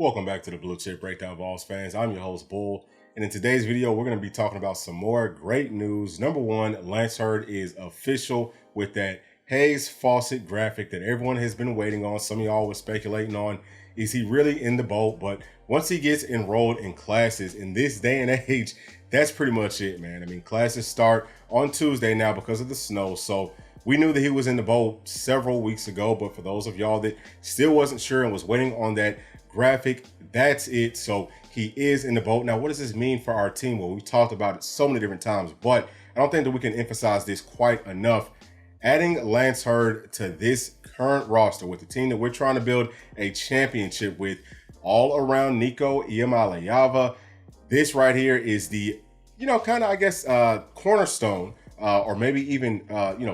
Welcome back to the Bluechip Breakdown, Vols fans. I'm your host, Bull, and in today's video, we're going to be talking about some more great news. Number one, Lance Hurd is official with that Hayes Fawcett graphic that everyone has been waiting on. Some of y'all were speculating on, is he really in the boat? But once he gets enrolled in classes in this day and age, that's pretty much it, man. I mean, classes start on Tuesday now because of the snow, so we knew that he was in the boat several weeks ago, but for those of y'all that still wasn't sure and was waiting on that graphic, that's it. So he is in the boat. Now, what does this mean for our team? Well, we talked about it so many different times, but I don't think that we can emphasize this quite enough. Adding Lance Hurd to this current roster with the team that we're trying to build a championship with, all around Nico Iamaleava, this right here is the, kind of, I guess, cornerstone or maybe even,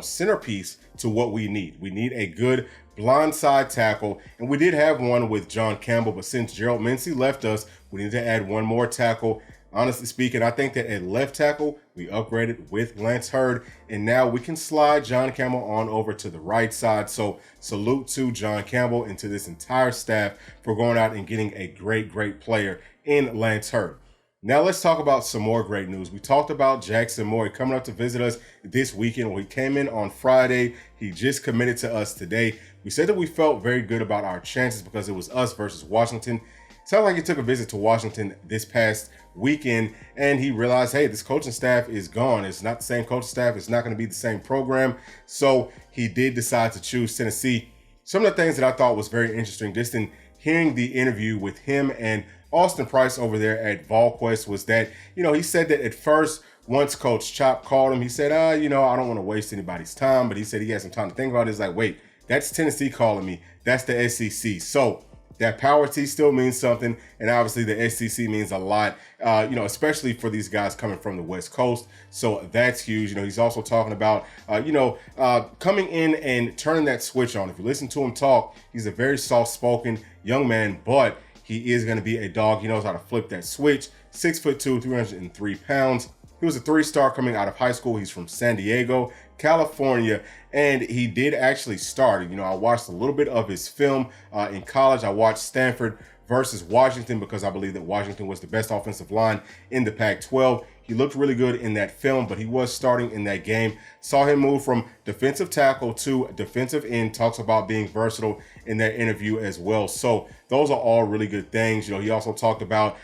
centerpiece to what we need. We need a good blindside tackle, and we did have one with John Campbell, but since Gerald Mincey left us, we need to add one more tackle. Honestly speaking, I think that at left tackle, we upgraded with Lance Hurd, and now we can slide John Campbell on over to the right side. So salute to John Campbell and to this entire staff for going out and getting a great player in Lance Hurd. Now let's talk about some more great news. We talked about Jaxson Moi coming up to visit us this weekend. Well, he came in on Friday. He just committed to us today. We said that we felt very good about our chances because it was us versus Washington. Sounds like he took a visit to Washington this past weekend and he realized, hey, this coaching staff is gone. It's not the same coaching staff. It's not going to be the same program. So he did decide to choose Tennessee. Some of the things that I thought was very interesting, just in hearing the interview with him and Austin Price over there at VolQuest, was that, he said that at first, once Coach Chop called him, he said, I don't want to waste anybody's time. But he said he had some time to think about it. He's like, wait, that's Tennessee calling me. That's the SEC. So that power T still means something. And obviously the SEC means a lot, especially for these guys coming from the West Coast. So that's huge. He's also talking about, coming in and turning that switch on. If you listen to him talk, he's a very soft-spoken young man, but he is going to be a dog. He knows how to flip that switch. 6'2", 303 pounds. He was a 3-star coming out of high school. He's from San Diego, California, and he did actually start. I watched a little bit of his film in college. I watched Stanford versus Washington because I believe that Washington was the best offensive line in the Pac-12. He looked really good in that film, but he was starting in that game. Saw him move from defensive tackle to defensive end. Talks about being versatile in that interview as well. So those are all really good things. He also talked about,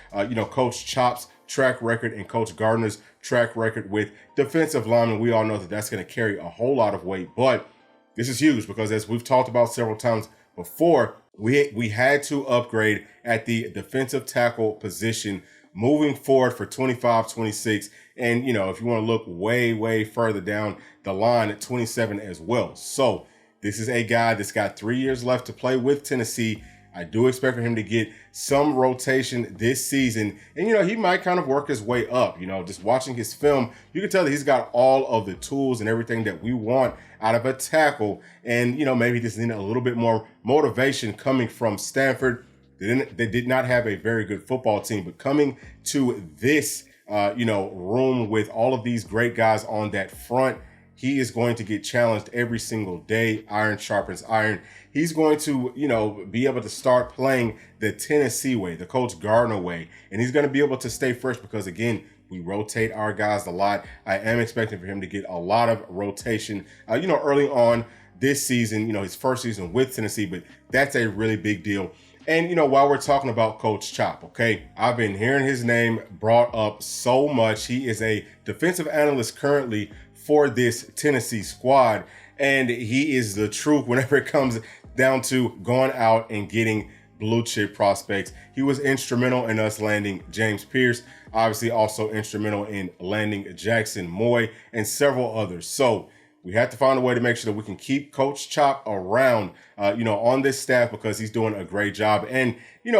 Coach Chop's track record and Coach Gardner's track record with defensive linemen. We all know that that's going to carry a whole lot of weight, but this is huge because, as we've talked about several times before, we had to upgrade at the defensive tackle position moving forward for 25-26. And, if you want to look way further down the line at 27 as well. So this is a guy that's got 3 years left to play with Tennessee. I do expect for him to get some rotation this season. And, he might kind of work his way up. Just watching his film, you can tell that he's got all of the tools and everything that we want out of a tackle. And, maybe just need a little bit more motivation coming from Stanford. They did not have a very good football team, but coming to this, room with all of these great guys on that front, he is going to get challenged every single day. Iron sharpens iron. He's going to, be able to start playing the Tennessee way, the Coach Gardner way, and he's going to be able to stay fresh because, again, we rotate our guys a lot. I am expecting for him to get a lot of rotation, early on this season, his first season with Tennessee, but that's a really big deal. And, while we're talking about Coach Chop, okay, I've been hearing his name brought up so much. He is a defensive analyst currently for this Tennessee squad, and he is the truth whenever it comes down to going out and getting blue chip prospects. He was instrumental in us landing James Pierce, obviously also instrumental in landing Jaxson Moi and several others. So we have to find a way to make sure that we can keep Coach Chop around, on this staff because he's doing a great job. And,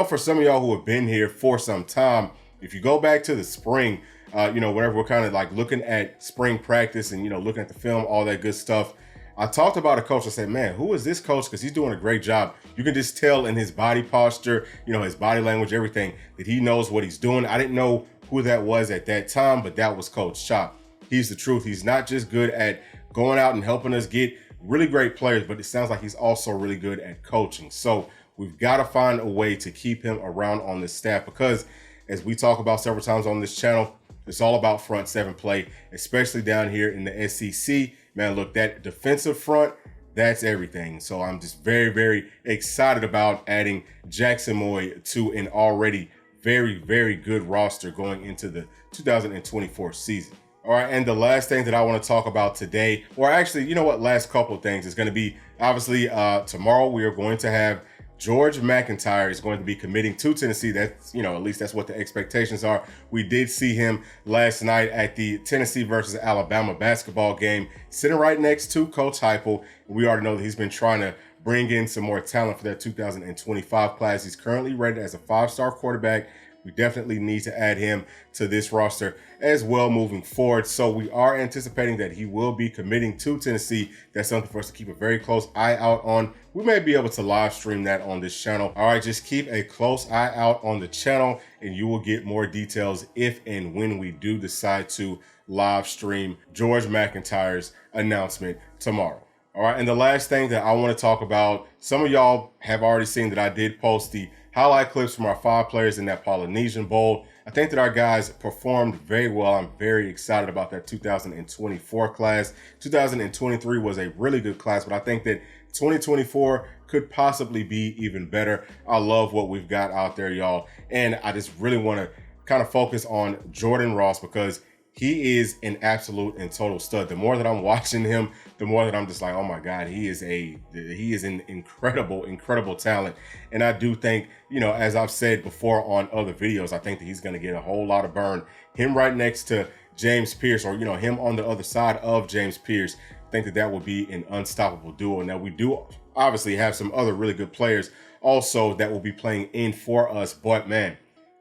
for some of y'all who have been here for some time, if you go back to the spring, whenever we're kind of like looking at spring practice and, looking at the film, all that good stuff, I talked about a coach. I said, man, who is this coach? Because he's doing a great job. You can just tell in his body posture, his body language, everything, that he knows what he's doing. I didn't know who that was at that time, but that was Coach Chop. He's the truth. He's not just good at going out and helping us get really great players, but it sounds like he's also really good at coaching. So we've got to find a way to keep him around on this staff because, as we talk about several times on this channel, it's all about front seven play, especially down here in the SEC. Man, look, that defensive front, that's everything. So I'm just very, very excited about adding Jaxson Moi to an already very, very good roster going into the 2024 season. All right, and the last thing that I want to talk about today, or actually, you know what, last couple of things is going to be, obviously, tomorrow we are going to have George McIntyre is going to be committing to Tennessee. That's, you know, at least that's what the expectations are. We did see him last night at the Tennessee versus Alabama basketball game, sitting right next to Coach Heupel. We already know that he's been trying to bring in some more talent for that 2025 class. He's currently rated as a 5-star quarterback. We definitely need to add him to this roster as well moving forward. So we are anticipating that he will be committing to Tennessee. That's something for us to keep a very close eye out on. We may be able to live stream that on this channel. All right, just keep a close eye out on the channel and you will get more details if and when we do decide to live stream George McIntyre's announcement tomorrow. All right, and the last thing that I want to talk about, some of y'all have already seen that I did post the highlight clips from our 5 players in that Polynesian Bowl. I think that our guys performed very well. I'm very excited about that 2024 class. 2023 was a really good class, but I think that 2024 could possibly be even better. I love what we've got out there, y'all. And I just really want to kind of focus on Jordan Ross because he is an absolute and total stud. The more that I'm watching him, the more that I'm just like, oh my God, he is an incredible talent. And I do think, you know, as I've said before on other videos, I think that he's going to get a whole lot of burn. Him right next to James Pierce, or, you know, him on the other side of James Pierce, I think that that will be an unstoppable duo. Now, we do obviously have some other really good players also that will be playing in for us, but man,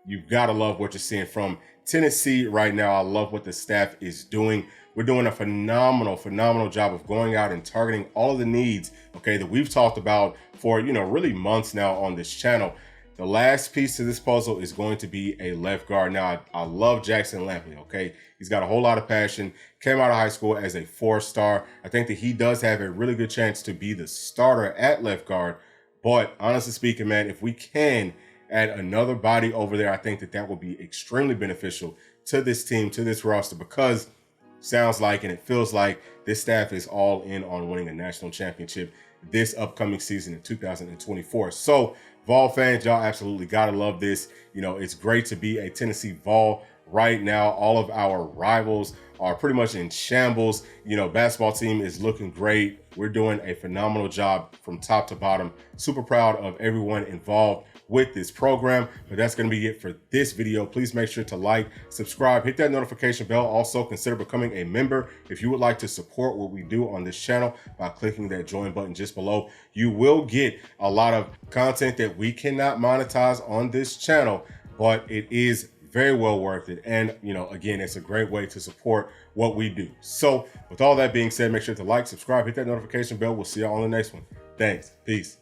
you've got to love what you're seeing from Tennessee right now. I love what the staff is doing. We're doing a phenomenal job of going out and targeting all of the needs, okay, that we've talked about for, you know, really months now on this channel. The last piece to this puzzle is going to be a left guard. Now, I love Jackson Lampley, okay? He's got a whole lot of passion, came out of high school as a 4-star. I think that he does have a really good chance to be the starter at left guard. But honestly speaking, man, if we can add another body over there, I think that that will be extremely beneficial to this team, to this roster, because sounds like and it feels like this staff is all in on winning a national championship this upcoming season in 2024. So Vol fans, y'all absolutely gotta love this. You know, it's great to be a Tennessee Vol right now. All of our rivals are pretty much in shambles. You know, basketball team is looking great. We're doing a phenomenal job from top to bottom. Super proud of everyone involved with this program. But that's going to be it for this video. Please make sure to like, subscribe, hit that notification bell. Also consider becoming a member if you would like to support what we do on this channel by clicking that join button just below. You will get a lot of content that we cannot monetize on this channel, but it is very well worth it. And, you know, again, it's a great way to support what we do. So with all that being said, make sure to like, subscribe, hit that notification bell. We'll see you on the next one. Thanks. Peace.